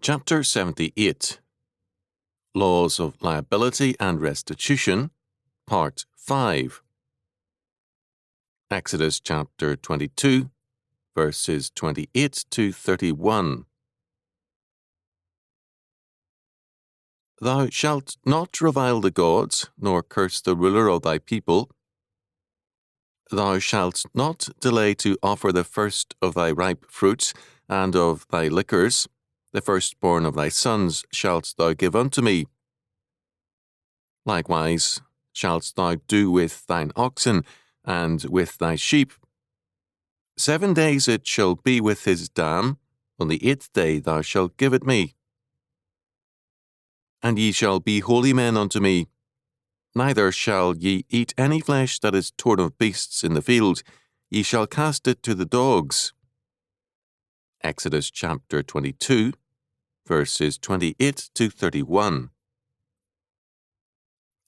Chapter 78 Laws of Liability and Restitution, Part 5. Exodus chapter 22, verses 28 to 31. Thou shalt not revile the gods, nor curse the ruler of thy people. Thou shalt not delay to offer the first of thy ripe fruits and of thy liquors. The firstborn of thy sons shalt thou give unto me. Likewise shalt thou do with thine oxen and with thy sheep. 7 days it shall be with his dam, on the 8th day thou shalt give it me. And ye shall be holy men unto me. Neither shall ye eat any flesh that is torn of beasts in the field. Ye shall cast it to the dogs. Exodus chapter 22, verses 28 to 31.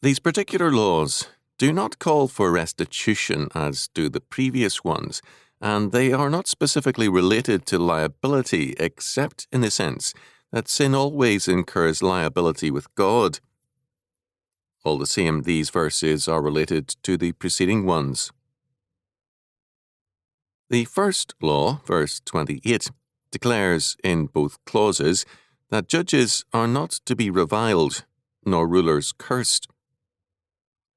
These particular laws do not call for restitution as do the previous ones, and they are not specifically related to liability except in the sense that sin always incurs liability with God. All the same, these verses are related to the preceding ones. The first law, verse 28, declares in both clauses that judges are not to be reviled, nor rulers cursed.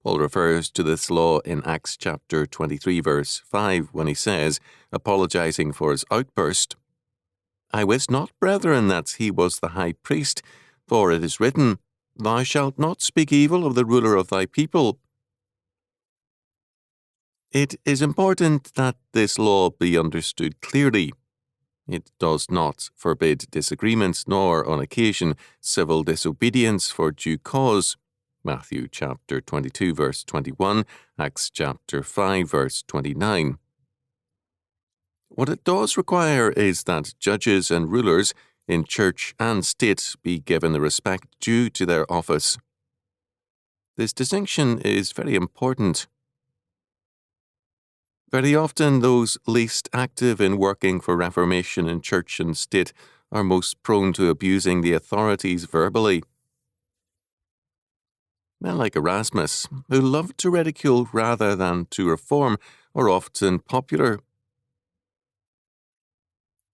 Paul refers to this law in Acts chapter 23, verse 5, when he says, apologizing for his outburst, I wist not, brethren, that he was the high priest, for it is written, Thou shalt not speak evil of the ruler of thy people. It is important that this law be understood clearly. It does not forbid disagreements, nor, on occasion, civil disobedience for due cause. Matthew chapter 22, verse 21, Acts chapter 5, verse 29. What it does require is that judges and rulers in church and state be given the respect due to their office. This distinction is very important. Very often, those least active in working for reformation in church and state are most prone to abusing the authorities verbally. Men like Erasmus, who love to ridicule rather than to reform, are often popular.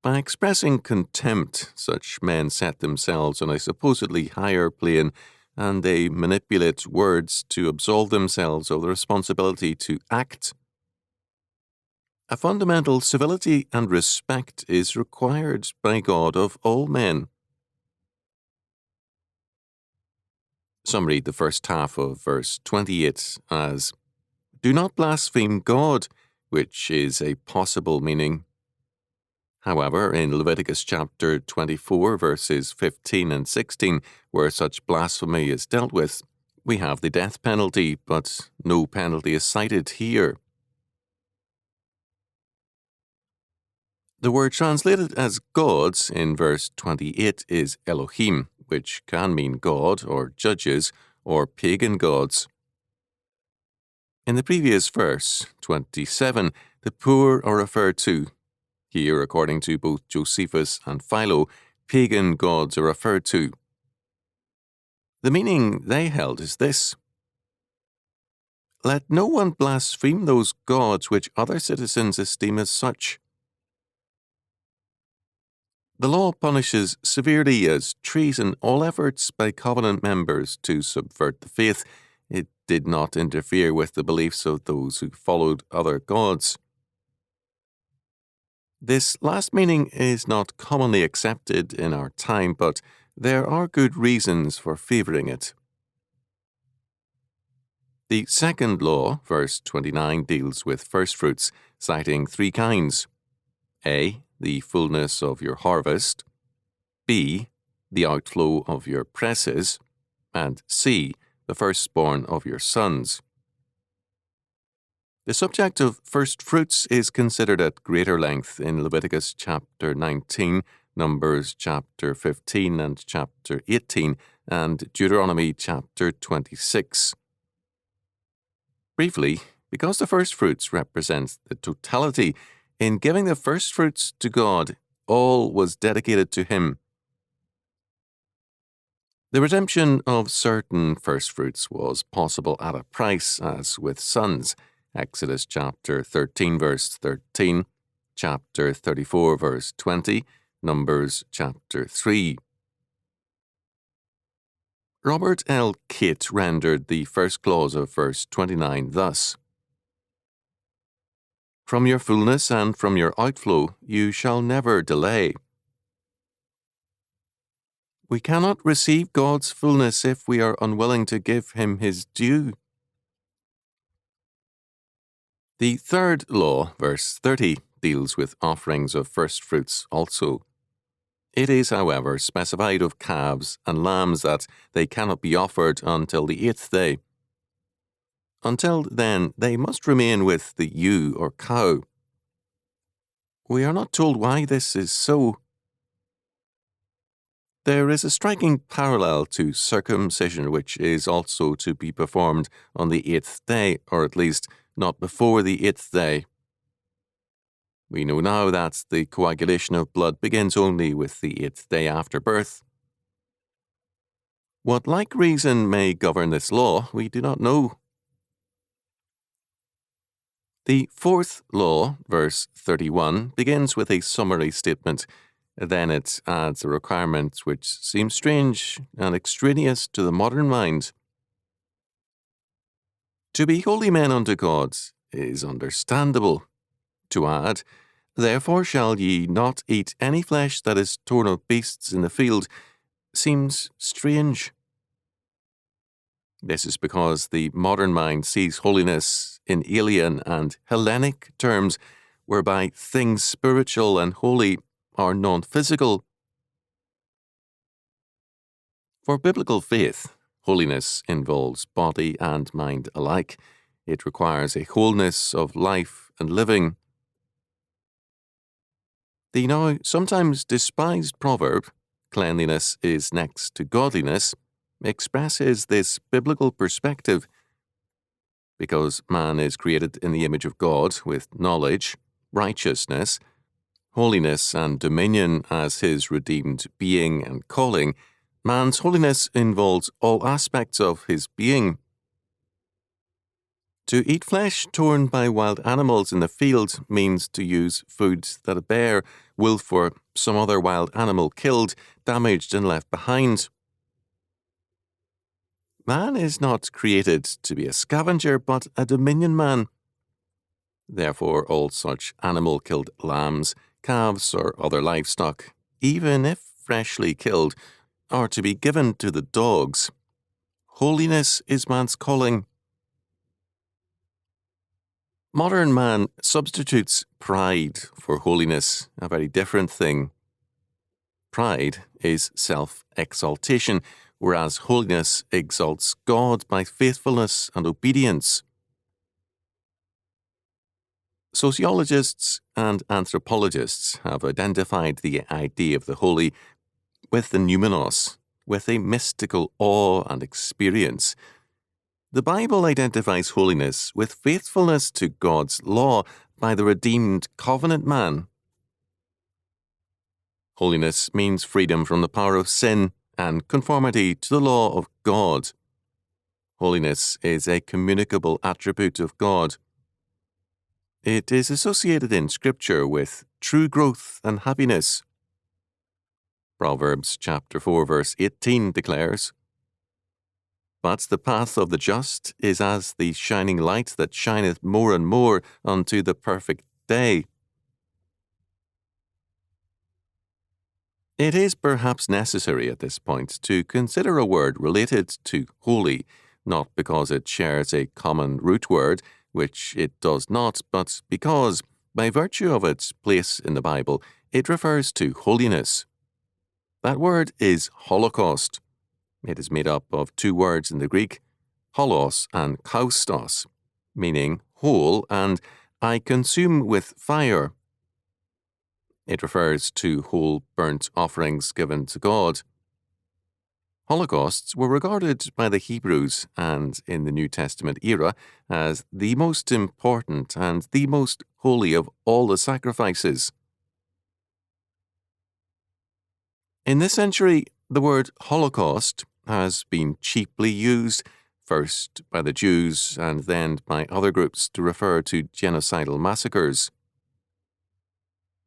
By expressing contempt, such men set themselves on a supposedly higher plane, and they manipulate words to absolve themselves of the responsibility to act. A fundamental civility and respect is required by God of all men. Some read the first half of verse 28 as, Do not blaspheme God, which is a possible meaning. However, in Leviticus chapter 24, verses 15 and 16, where such blasphemy is dealt with, we have the death penalty, but no penalty is cited here. The word translated as gods in verse 28 is Elohim, which can mean God or judges or pagan gods. In the previous verse, 27, the poor are referred to. Here, according to both Josephus and Philo, pagan gods are referred to. The meaning they held is this: Let no one blaspheme those gods which other citizens esteem as such. The law punishes severely as treason all efforts by covenant members to subvert the faith. It did not interfere with the beliefs of those who followed other gods. This last meaning is not commonly accepted in our time, but there are good reasons for favoring it. The second law, verse 29, deals with firstfruits, citing 3 kinds. A, the fullness of your harvest, B, the outflow of your presses, and C, the firstborn of your sons. The subject of first fruits is considered at greater length in Leviticus chapter 19, Numbers chapter 15 and chapter 18, and Deuteronomy chapter 26. Briefly, because the first fruits represent the totality, in giving the first fruits to God, all was dedicated to Him. The redemption of certain firstfruits was possible at a price, as with sons. Exodus chapter 13, verse 13, chapter 34, verse 20, Numbers chapter 3. Robert L. Kitt rendered the first clause of verse 29 thus: "From your fullness and from your outflow you shall never delay." We cannot receive God's fullness if we are unwilling to give him his due. The third law, verse 30, deals with offerings of firstfruits also. It is, however, specified of calves and lambs that they cannot be offered until the 8th day. Until then, they must remain with the ewe or cow. We are not told why this is so. There is a striking parallel to circumcision, which is also to be performed on the 8th day, or at least not before the 8th day. We know now that the coagulation of blood begins only with the 8th day after birth. What like reason may govern this law, we do not know. The fourth law, verse 31, begins with a summary statement. Then it adds a requirement which seems strange and extraneous to the modern mind. To be holy men unto God is understandable. To add, "Therefore shall ye not eat any flesh that is torn of beasts in the field," seems strange. This is because the modern mind sees holiness in alien and Hellenic terms, whereby things spiritual and holy are non-physical. For biblical faith, holiness involves body and mind alike. It requires a wholeness of life and living. The now sometimes despised proverb, "Cleanliness is next to godliness," expresses this biblical perspective. Because man is created in the image of God with knowledge, righteousness, holiness and dominion as his redeemed being and calling, man's holiness involves all aspects of his being. To eat flesh torn by wild animals in the field means to use food that a bear, wolf, or some other wild animal killed, damaged, and left behind. Man is not created to be a scavenger, but a dominion man. Therefore, all such animal-killed lambs, calves, or other livestock, even if freshly killed, are to be given to the dogs. Holiness is man's calling. Modern man substitutes pride for holiness, a very different thing. Pride is self-exaltation, whereas holiness exalts God by faithfulness and obedience. Sociologists and anthropologists have identified the idea of the holy with the numenos, with a mystical awe and experience. The Bible identifies holiness with faithfulness to God's law by the redeemed covenant man. Holiness means freedom from the power of sin and conformity to the law of God. Holiness is a communicable attribute of God. It is associated in Scripture with true growth and happiness. Proverbs chapter 4 verse 18 declares, "But the path of the just is as the shining light that shineth more and more unto the perfect day." It is perhaps necessary at this point to consider a word related to holy, not because it shares a common root word, which it does not, but because, by virtue of its place in the Bible, it refers to holiness. That word is Holocaust. It is made up of two words in the Greek, holos and kaustos, meaning whole, and "I consume with fire." It refers to whole burnt offerings given to God. Holocausts were regarded by the Hebrews and in the New Testament era as the most important and the most holy of all the sacrifices. In this century, the word Holocaust has been cheaply used, first by the Jews and then by other groups, to refer to genocidal massacres.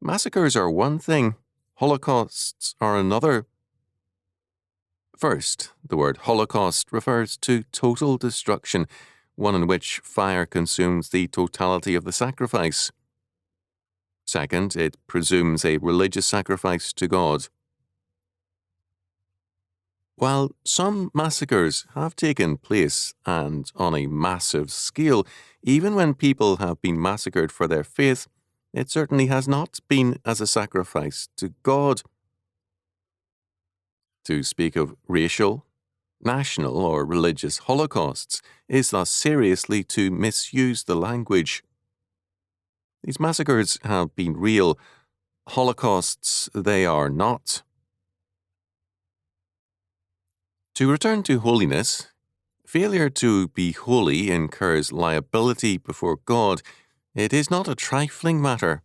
Massacres are one thing, holocausts are another. First, the word Holocaust refers to total destruction, one in which fire consumes the totality of the sacrifice. Second, it presumes a religious sacrifice to God. While some massacres have taken place, and on a massive scale, even when people have been massacred for their faith, it certainly has not been as a sacrifice to God. To speak of racial, national, or religious holocausts is thus seriously to misuse the language. These massacres have been real. Holocausts they are not. To return to holiness, failure to be holy incurs liability before God. It is not a trifling matter.